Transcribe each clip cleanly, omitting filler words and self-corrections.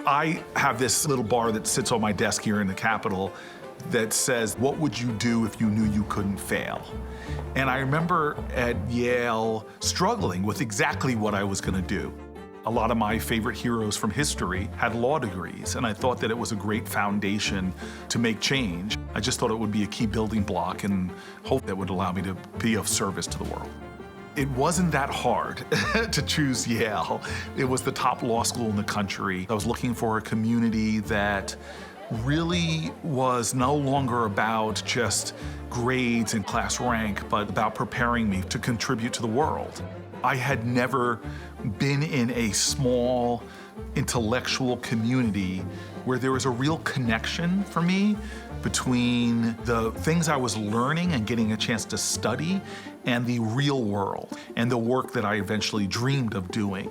I have this little bar that sits on my desk here in the Capitol that says, what would you do if you knew you couldn't fail? And I remember at Yale struggling with exactly what I was gonna do. A lot of my favorite heroes from history had law degrees, and I thought that it was a great foundation to make change. I just thought it would be a key building block and hope that would allow me to be of service to the world. It wasn't that hard to choose Yale. It was the top law school in the country. I was looking for a community that really was no longer about just grades and class rank, but about preparing me to contribute to the world. I had never been in a small intellectual community where there was a real connection for me between the things I was learning and getting a chance to study and the real world and the work that I eventually dreamed of doing.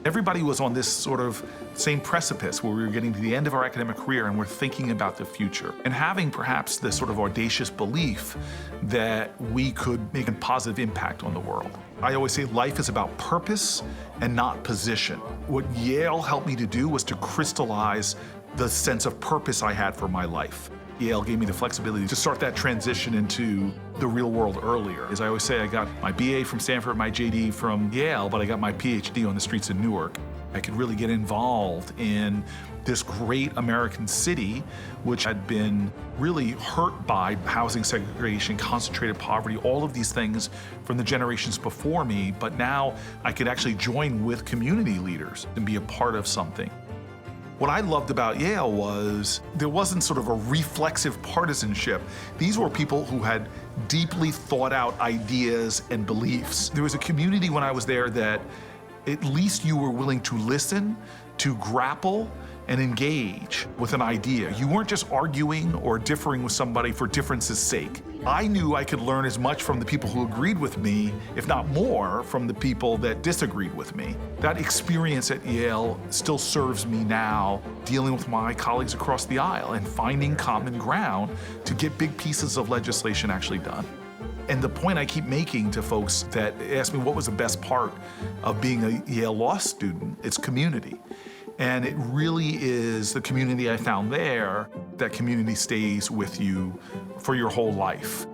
Everybody was on this sort of same precipice where we were getting to the end of our academic career and we're thinking about the future and having perhaps this sort of audacious belief that we could make a positive impact on the world. I always say life is about purpose and not position. What Yale helped me to do was to crystallize the sense of purpose I had for my life. Yale gave me the flexibility to start that transition into the real world earlier. As I always say, I got my BA from Stanford, my JD from Yale, but I got my PhD on the streets of Newark. I could really get involved in this great American city, which had been really hurt by housing segregation, concentrated poverty, all of these things from the generations before me. But now I could actually join with community leaders and be a part of something. What I loved about Yale was there wasn't sort of a reflexive partisanship. These were people who had deeply thought out ideas and beliefs. There was a community when I was there that at least you were willing to listen, to grapple, and engage with an idea. You weren't just arguing or differing with somebody for difference's sake. I knew I could learn as much from the people who agreed with me, if not more, from the people that disagreed with me. That experience at Yale still serves me now, dealing with my colleagues across the aisle and finding common ground to get big pieces of legislation actually done. And the point I keep making to folks that ask me what was the best part of being a Yale Law student, it's community. And it really is the community I found there. That community stays with you for your whole life.